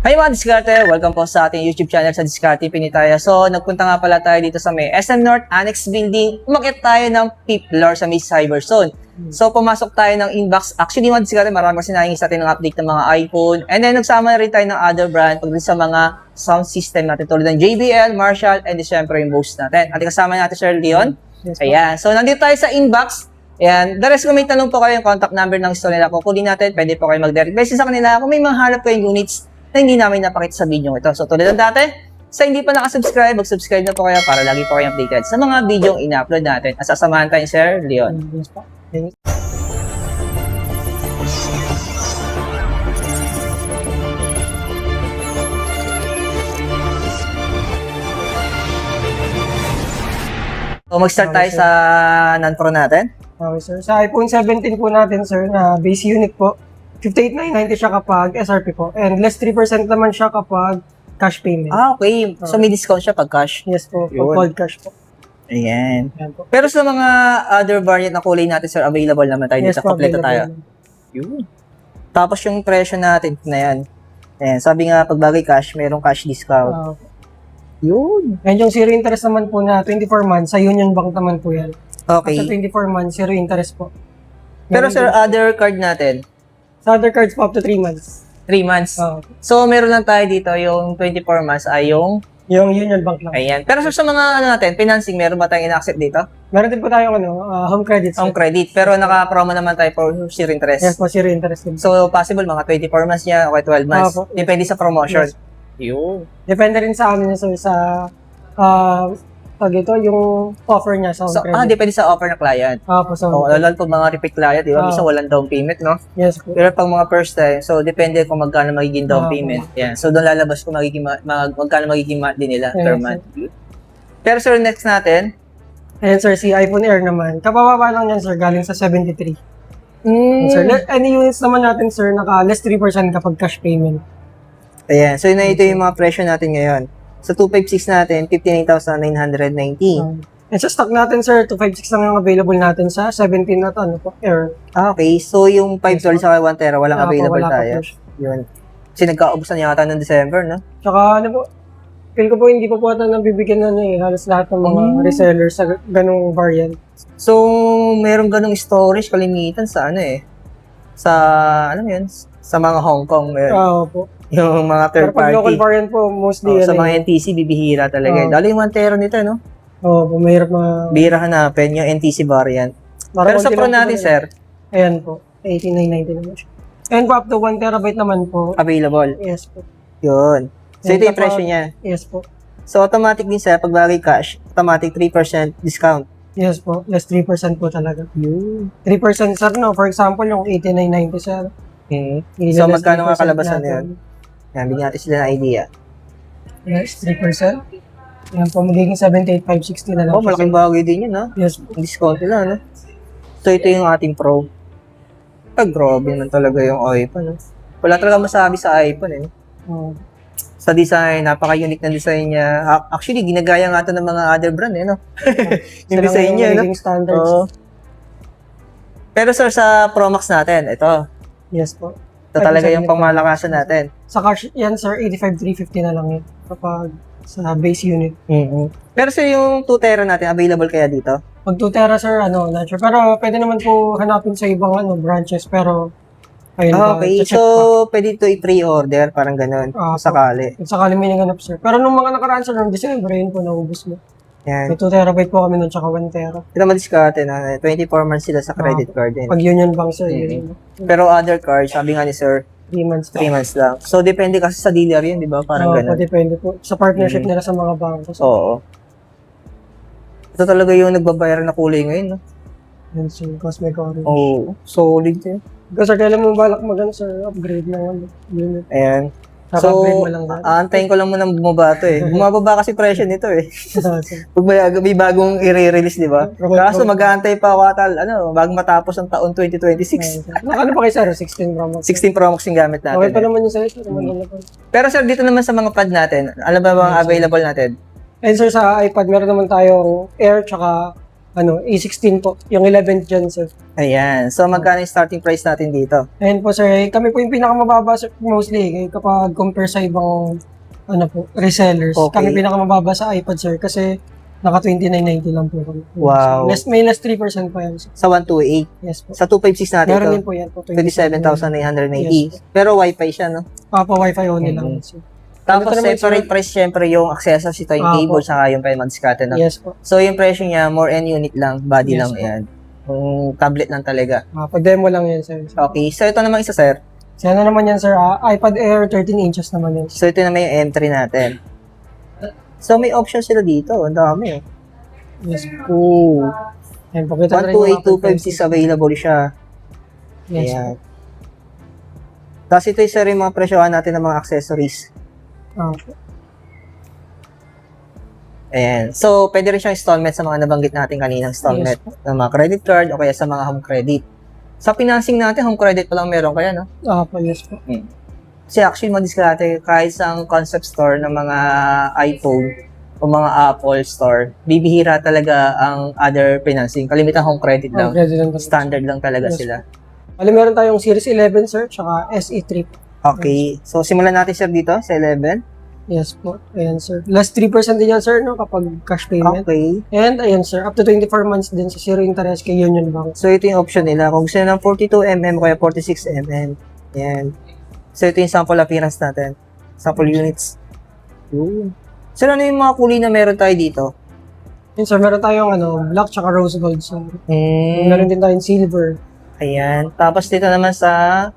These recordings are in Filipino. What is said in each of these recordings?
Hi mga diskarte! Welcome po sa ating YouTube channel sa Diskarte Pinitaya. So, nagpunta nga pala tayo dito sa may SM North Annex Building. Umakyat tayo ng 5th floor sa may Cyberzone. So, pumasok tayo ng inbox. Actually, mga diskarte, marami kasi nangingin sa atin ng update ng mga iPhone. And then, nagsama na rin tayo ng other brand pagdating sa mga sound system natin tulad ng JBL, Marshall, and syempre yung Bose natin. At kasama natin Sir Leon. Yes, Ayan. So, nandito tayo sa inbox. Ayan. The rest, kung may tanong po kayo, yung contact number ng store nila, kukunin natin. Pwede po kayo mag-direct message sa kanila. Kung may mahanap kayong units na hindi namin napakita sa video ito. So, tulad ng dati, sa hindi pa nakasubscribe, mag-subscribe na po kayo para lagi po kayong updated sa mga video ina-upload natin. At sasamahan tayo, Sir Leon. Yes po. So, mag-start tayo sa non-pro natin. Okay, sir. Sa iPhone 17 po natin, sir, na base unit po, 58,990 siya kapag SRP po. And less 3% naman siya kapag cash payment. Okay. So, may discount siya pag cash. Yes po, Yun. pag cold cash po. Ayan. Yan po. Pero sa mga other variant na kulay natin, sir, available naman tayo dito. Kompleto tayo. Yun. Tapos yung presyo natin na yan. Ayan. Sabi nga, pag bagay cash, merong cash discount. Yun. And yung zero interest naman po na 24 months, sa Union Bank naman po yan. At Okay. sa 24 months, zero interest po. Pero Meron sir, din- other card natin, sa other cards po, up to 3 months. 3 months. Oo. So, meron lang tayo dito, yung 24 months ay yung, Yung Union Bank lang. ayan. Pero sir, sa mga ano natin, financing, meron ba tayong ina-accept dito? Meron din po tayong home credits. Ang credit. Pero naka-promo naman tayo for zero interest. Yes po, zero interest din. So, possible mga 24 months niya o 12 months. Opo. Depende sa promotion. Yes. Yun. Depende rin sa amin sir, sa pag ito, yung offer niya sa home So, credit. depende sa offer ng client. Po, sa O, home lalo pag mga repeat client, di ba? Ah. Minsan walang down payment, no? Yes po. Pero pag mga first time, so depende kung magkano magiging down Ah, payment. Yan. So doon lalabas kung magkano magiging monthly nila per Yes, month. Pero sir, next natin. Ayan sir, si iPhone Air naman. Kabababa lang yan sir, galing sa 73. Sir, any units naman natin sir, naka less 3% kapag cash payment. Ayan. So ito yung mga presyo natin ngayon. Sa 256 natin, 59,990. And sa stock natin sir, 256 lang yung available natin sa 17 na to, ano po, Air. Okay. So yung 512 sa 1 tera, walang Wala po, available wala pa tayo. po siya. Yun. Kasi nagkaubusan yata ng December, no? Tsaka ano po, feel ko po hindi po po ata nabibigyan na halos lahat ng mga resellers sa ganung variant. So, merong ganong storage kalimitan sa ano eh. Sa, ano yun? Sa mga Hong Kong. Meron. Po. Yung mga Pero third pag local party. variant po, mostly Sa mga NTC, bibihira talaga. Dali yung 1 tera nito, no? po, mahirap na. Bihira hanapin yung NTC variant. Pero sa Pro natin, sir, Ayan po, 8990 naman siya. And po, up to 1 terabyte naman po. available. Yes po. Yun. So, And ito yung kapag- presyo niya. Yes po. So, automatic din, sir, pag bagay cash, automatic 3% discount. Yes po. Less 3% po talaga. 3% sir, no? For example, yung 8990 sir. So, magkano nga 3% kalabasan na natin. yun? Yan, bigyan natin sila ng idea. Yes, 3%. Yan po, magiging 78,560 na lang. Oh, siya, malaking sir. bagay din yun, ha? Yes po. Discount nila, no? So, ito yung ating Pro. Grabe naman talaga yung iPhone, no? Wala talaga masabi sa iPhone, eh. Oh. Sa design, napaka-unique na design niya. Actually, ginagaya nga ito ng mga other brand, eh, no? Yung Sila design ngayon niya, no? magiging standards. Oo. Pero sir, sa Pro Max natin, ito Yes po. talaga yung pangmalakasan natin. Sa cash, yan sir, 85,350 na lang yun. Kapag sa base unit. Pero sir, yung 2 tera natin, available kaya dito? Pag 2 tera sir, not sure. Pero pwede naman po hanapin sa ibang branches. Pero, ayun ba, Okay, check so pwede ito i-pre-order, parang ganun, Ah, kung sakali. Kung sakali may naganap sir. Pero nung mga nakaraan sir, noong December, yun po, naubos mo. Yan. May 2 terabyte po kami nun, tsaka 1 tera. Ito madiskarte na, 24 months sila sa credit card din. Pag Union Bank sir, yun. Pero other cards, sabi nga ni sir, 3 months 3 months lang. So, depende kasi sa dealer yun, di ba? Parang ganun. Depende po. Sa partnership nila sa mga bangko. So, Oo. Ito talaga yung nagbabayar na kulay ngayon, no? yun sir, Cosmic Orange. Oo. Solid yun. Kasi kailan mo balak sir, upgrade ng unit. Ayan. Kaka-upgrade So, mo lang ba? aantayin ko lang muna bumaba to eh. Bumababa kasi presyo nito eh. Sir. Pag may bagong i-release, di ba? Kaso mag-aantay pa ako bago matapos ang taon 2026. Ano pa kayo sir? 16 Pro Max. 16 Pro Max yung gamit natin. Okay pa eh. naman yung sir. Maganda pa. Pero sir, dito naman sa mga pad natin, alam ba mga available natin? And sir, sa iPad, meron naman tayong Air tsaka A16 po, yung 11th gen, sir. Ayan. So, magkano yung starting price natin dito? Ayan po, sir. Kami po yung pinakamababa, sir, mostly, kapag compare sa ibang, resellers. Okay. Kami pinakamababa sa iPad, sir, kasi naka 29.90 lang po kami. Wow. May less 3% pa yan, sir. Sa 128. Yes po. Sa 256 natin Meron ito. din po yan po. 27,980. Yes. Pero Wi-Fi siya, no? Papa Wi-Fi only Mhm. lang, sir. Tapos, Ito naman, separate sir. price, syempre, yung accessories, ito yung Apo. cable, saka yung mag-discarte, no? Yes po. So, yung presyo niya, more and unit lang, body Yes lang, po. yan. Yung tablet lang talaga. Pag-demo lang yan, sir. Okay, so ito naman isa, sir. Siya na naman yan, sir. iPad Air 13 inches naman yan. So, ito naman yung M3 natin. So, may option sila dito. Ang dami, eh. Yes po. Ooh. Yan po. Kita na rin yung 128,256 available siya. Yes po. Ayan. Tapos ito isa rin mga presyohan natin ng mga accessories. Ayan. So, pwede rin siyang installment sa mga nabanggit natin kanina installment Yes. ng mga credit card o kaya sa mga home credit. Sa financing natin, home credit pa lang meron kaya, no? Yes po. Kasi actually, madiskarte kahit sa concept store ng mga iPhone o mga Apple store, bibihira talaga ang other financing. Kalimitan home credit lang. President. Standard lang talaga Yes. sila. Meron tayong Series 11, sir, tsaka SE3. Okay. So, simulan natin, sir, dito sa 11. Yes po. Ayan, sir. Last 3% din yan, sir, no, kapag cash payment. Okay. And, ayan, sir, up to 24 months din sa zero interest kay Union Bank. So, ito yung option nila. Kung gusto nila ng 42mm o kaya 46mm. Yan. So, ito yung sample appearance natin. Sample units. Yun. So, ano yung mga kulay na meron tayo dito? Yun, sir, meron tayong, black tsaka rose gold, sir. Meron din tayong silver. Ayan. Tapos, dito naman sa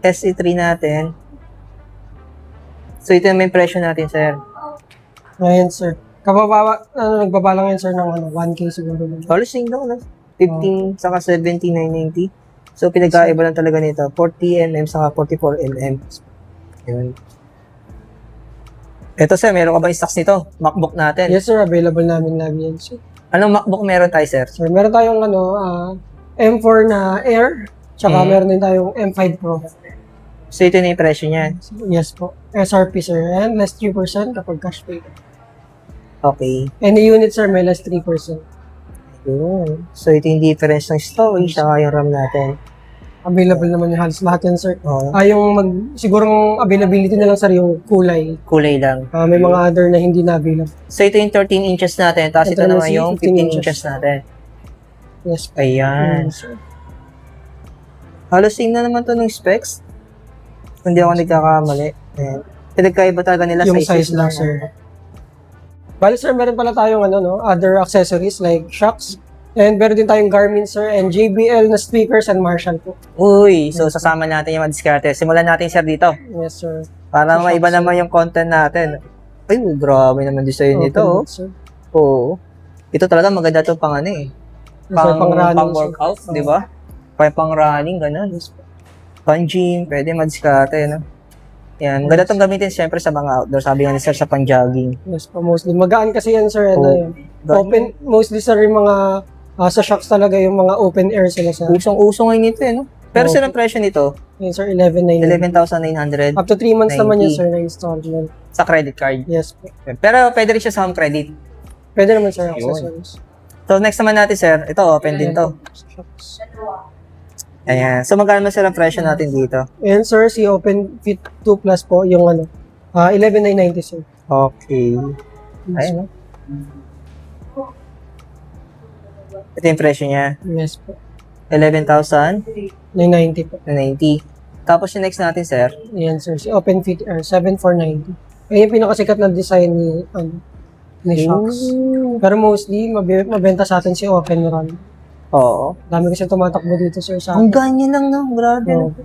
SE3 natin. So, ito yung presyo natin, sir. Ayan, sir. Nagbaba lang yan, sir, ng 1K siguro. Halos same daw, no? 15 saka 17,990. So, pinagkaiba lang talaga nito. 40mm saka 44mm. Yun. Ito, sir, meron ka ba yung stocks nito? MacBook natin. Yes, sir. Available namin lagi yan, sir. Anong MacBook meron tayo, sir? Sir, meron tayong, M4 na Air, tsaka meron din tayong M5 Pro. So, ito na yung presyo niya. Yes po. SRP, sir. And less 3% kapag cash pay. Okay. Any unit, sir, may less 3%. Yun. So, ito yung difference ng storage saka yung RAM natin. Available naman yung halos lahat yan, sir. Oo. Sigurong availability na lang, sir, yung kulay. Kulay lang. May mga other na hindi na available. So, ito yung 13 inches natin. Tapos ito Ito naman naman si yung 15 inches natin. Yes po. Ayan. Sir. Halos same na naman to ng specs. Hindi ako nagkakamali. Ayan. Pinagkaiba talaga nila Yung sizes size lang, sir. Bali, sir, meron pala tayong other accessories like shocks. And meron din tayong Garmin, sir, and JBL na speakers and Marshall po. Uy, so sasama natin yung mga diskarte. Simulan natin, sir, dito. Yes, sir. Para So, maiba sir. naman yung content natin. Ay, grabe naman design nito. Okay, Oh. sir. Oo. Ito talaga maganda to pang ano eh. Yes, sir, pang running, Pang sir. workout, di ba? Pang running, ganun. Pang gym, pwede madiskarte, no? Yan, maganda itong gamitin siyempre sa mga outdoor. Sabi nga ni sir, sa pang-jogging. Yes po, mostly. Magaan kasi yan, sir. Oo. Open, mostly, sir, yung mga, sa shocks talaga, yung mga open air sila, sir. Usong-uso ngayon ito, eh, no? Pero Oo. sir, ang presyo nito, Yan, sir, 11,900. 11,900 Up to 3 months naman yan, 90. sir, na installment. sa credit card. Yes po. Pero pwede rin siya sa home credit. Pwede naman, sir, Yun. accessories. So, next naman natin, sir. Ito, open din to. Shocks. Ayan. So, magkano sir ang presyo natin dito? And, sir, si Open Fit 2 Plus po, yung 11,990, sir. Okay. Ayun, no? Ito yung presyo niya. Yes po. 11,090. 990 po. Tapos yung next natin, sir. Yan, sir. Si Open Fit Air, 7,490. Yan yung pinakasikat na design ni Shocks. Pero mostly, mabenta sa atin si Open Run. Oo. Dami kasi tumatakbo dito, sir, sa Ang atin. ganyan lang, no? Grabe, no? Oo.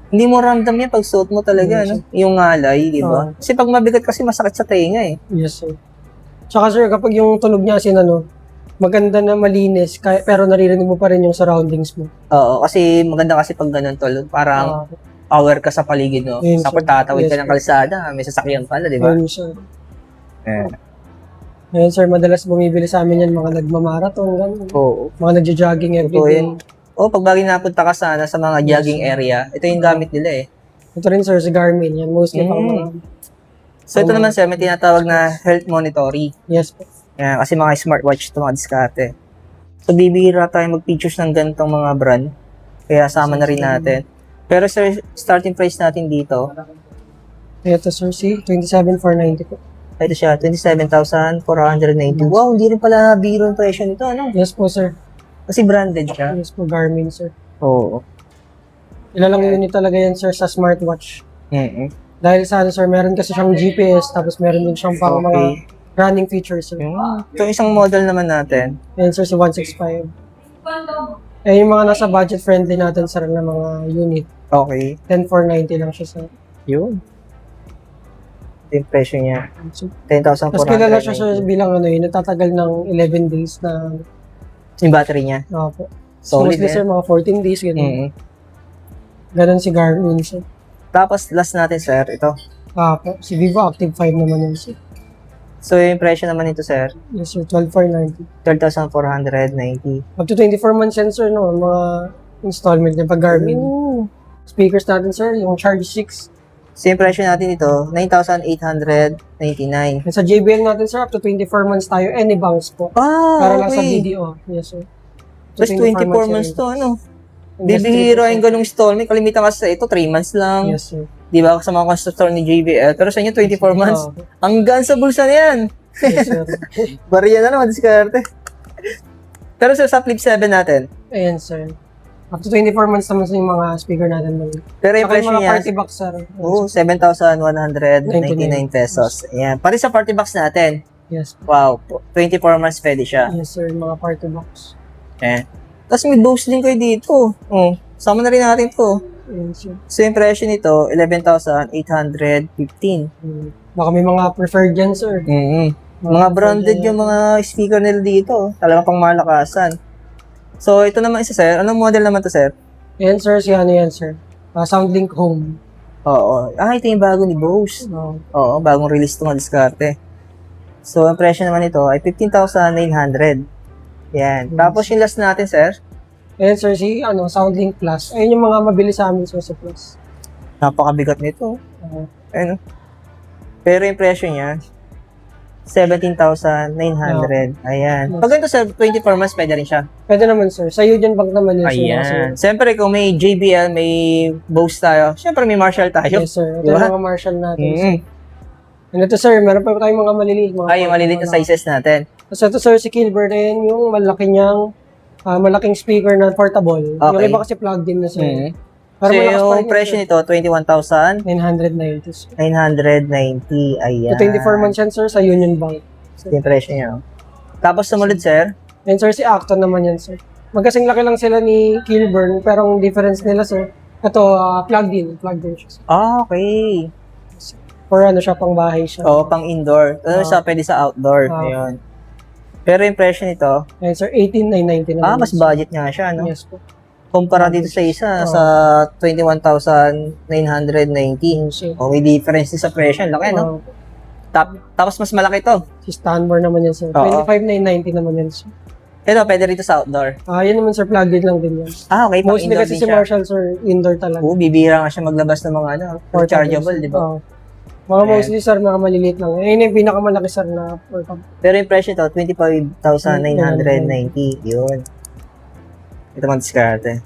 Hindi mo ramdam yan pag suot mo talaga, Yes, no? Yung ngalay, di ba? Kasi pag mabigat kasi masakit sa tenga, eh. Yes, sir. Tsaka, sir, kapag yung tunog niya kasi maganda na malinis, pero naririnig mo pa rin yung surroundings mo. Oo, kasi maganda kasi pag ganun, tol. Parang aware ka sa paligid, no? Yun, Sa sir. tatawid ka Yes, ng kalsada, may sasakyan pala, di ba? Yun, sir. Eh. Ngayon, sir, madalas bumibili sa amin yan, mga nagmamarathon, gano'n. Oo. Mga nagja-jogging Totoo everyday. yun. O, pag bagay napunta ka sana sa mga jogging area, ito yung gamit nila, eh. Ito rin, sir, si Garmin. Yan, mostly pang mga... So, ito naman, sir, may tinatawag na health monitoring. Yes po. Yan, kasi mga smartwatch ito, mga diskarte. So, bibihira tayo mag-features ng ganitong mga brand. Kaya sama na rin natin. Pero sir, starting price natin dito, Ito sir, si 27,490 po. ito siya, 27,490. Wow, hindi rin pala biro yung presyo nito, ano? Yes po sir. Kasi branded siya. Yes po, Garmin sir. Oo. Ilalang unit talaga yan sir sa smartwatch. Mm-mm. Dahil sa ano sir, meron kasi siyang GPS, tapos meron din siyang pang mga running features sir. Ito isang model naman natin. Yan sir, si 165. Eh, yung mga nasa budget friendly natin sir na mga unit, Okay. 10,490 lang siya sir. Yun. Ito yung presyo niya. So, 10,490. mas kilala siya sir bilang ano yun, natatagal ng 11 days na Yung battery niya. po. So, Solid mostly eh. sir, mga 14 days, ganun. Mm-mm. Ganun si Garmin sir. Tapos last natin sir, ito. Po. Si Vivo Active 5 naman yun sir. So yung presyo naman nito sir, Yes sir, 12,490. 12,490. Up to 24 months yan sir, no? Mga installment niya pag Garmin. Speakers natin sir, yung Charge 6. So yung presyo natin ito, 9,899. And sa JBL natin sir, up to 24 months tayo, any banks po. Para lang sa Okay. BDO. Yes sir. Plus 24 months to, ano? Bibihira yung ganung installment. Kalimitan kasi sa ito, 3 months lang. Yes sir. Di ba? Sa mga constructor ni JBL. Pero sa inyo, 24 months. Hanggang sa bulsa na yan. Yes sir. Bariya na naman, diskarte. Pero sa Flip 7 natin. Ayan sir. Up to 24 months naman sa yung mga speaker natin. Pero yung Saka presyo yung mga niya, party box sir. oh, 7,199 pesos. Ayan. Pari sa party box natin. Yes. Wow. 24 months pwede siya. Yes sir, yung mga party box. Ayan. Tapos may Bose din kayo dito. Oh, sama na rin natin to. Ayan sir. So yung presyo nito, 11,815. Baka may mga preferred dyan sir. Mga branded yung mga speaker nila dito. Talagang pang malakasan. So ito naman isa sir. Anong model naman to sir? Ayan sir, si ano yan sir. Soundlink Home. Oo. Ito yung bago ni Bose. Oo, bagong release ito mga diskarte. So ang presyo naman nito ay 15,900. Yan. Tapos yung last natin sir, Ayan sir, si Soundlink Plus. Ayun yung mga mabilis sa amin sir sa Plus. napakabigat nito. Uh, Ano? Pero yung presyo niya, 17,900. Ayan. Pag ganito sir, 24 months pwede rin siya. Pwede naman sir. Sa Union Bank naman yun sir. Ayan. Siyempre, kung may JBL, may Bose tayo, siyempre may Marshall tayo. Yes sir. Ito Diba? yung mga Marshall natin sir. Mm. And ito sir, meron pa tayong mga maliliit. Ay, yung maliliit na sizes natin. Tapos ito sir, si Kilbert din, yung malaki niyang, malaking speaker na portable. Yung Okay. iba kasi plugged in na sir. Mm. Pero So, malakas pa rin yung presyo sir. nito, 21,990. 990 sir. Ayan. So, 24 months yan sir sa Union Bank. Ito yung presyo niya. Tapos sumunod, sir. And sir, si Acton naman yan sir. Magkasing laki lang sila ni Kilburn, pero ang difference nila sir, ito, plugged in siya. Okay. For ano siya, pang bahay siya. Oo, pang indoor. Ano siya, pwede sa outdoor. Ayun. Pero yung presyo nito, And sir, 18,990 naman. mas budget nga siya, no? Yes po. Kumpara dito sa isa, sa 21,990. O, may difference din sa presyo. Laki, no? Tapos mas malaki to. Si Stanmore naman yan sir. Oo. 25,990 naman yan sir. Ito, pwede rito sa outdoor. Yan naman sir, plugged in lang din yan. Okay, pang Mostly indoor kasi din si siya. Marshall sir, indoor talaga. Oo, bibira nga siya maglabas ng mga rechargeable, di ba? Oo. Mga mostly sir, mga maliliit lang. Ayun yung pinakamalaki sir na portable. Pero yung presyo to, 25,990. Yun. Ito man diskarte.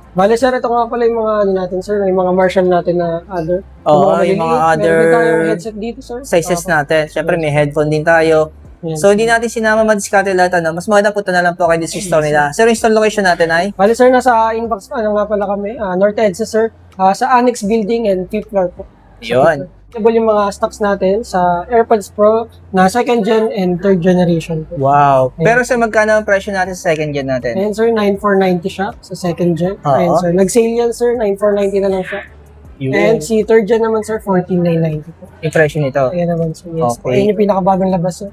Bale sir, ito nga pala yung mga ano natin sir, yung mga Marshall natin na other. Oo, maliliit. yung mga Meron other din tayong headset dito sir. sizes natin. Siyempre, may headphone din tayo. Yan. So, hindi natin sinama madiskarte lahat. Mas maganda punta na lang po kayo dito sa store nila. Sir, install location natin ay? Bale sir, nasa inbox pa, nga pala kami, North EDSA sir, sa Annex Building and 5th floor po. Yun. Available yung mga stocks natin sa AirPods Pro na 2nd gen and 3rd generation po. Wow. Pero sir, magkano ang presyo natin sa second gen natin? Ayan sir, 9,490 siya sa 2nd gen. Oo. Ayan sir, nag-sale yan sir, 9,490 na lang siya. And si 3rd gen naman sir, 14,990 po. Yung presyo nito. Ayan naman sir, yes. Okay. Ayan yung pinakabagong labas sir.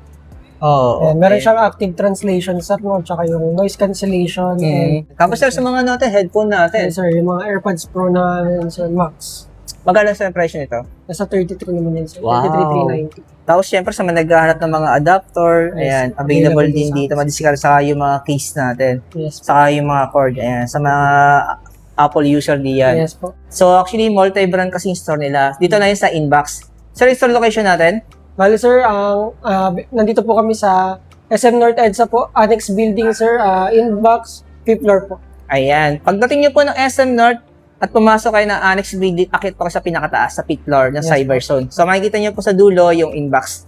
Oo. Ayan, meron siyang active translation sir, no? Tsaka yung noise cancellation. And, Tapos sir, sa mga natin, headphone natin. ayan sir, yung mga AirPods Pro na ayan, sir, Max. Magkano sa presyo nito? Nasa 33 naman yan sir, Wow. 33,390. Tapos syempre sa mga naghahanap ng mga adapter, Yes. ayan, available Available din din dito, madiskarte saka yung mga case natin, Yes. saka yung mga cord, ayan, sa mga Apple user diyan. Yes po. So actually, multi-brand kasi yung store nila. Dito na yun sa inbox. Sir, yung store location natin? Bale sir, nandito po kami sa SM North EDSA po, Annex Building, sir. Inbox, 5th floor po. Ayan. Pagdating nyo po ng SM North at pumasok kayo ng Annex Building, akit po sa pinakataas, sa 5th floor ng Yes, Cyberzone. So makikita nyo po sa dulo yung inbox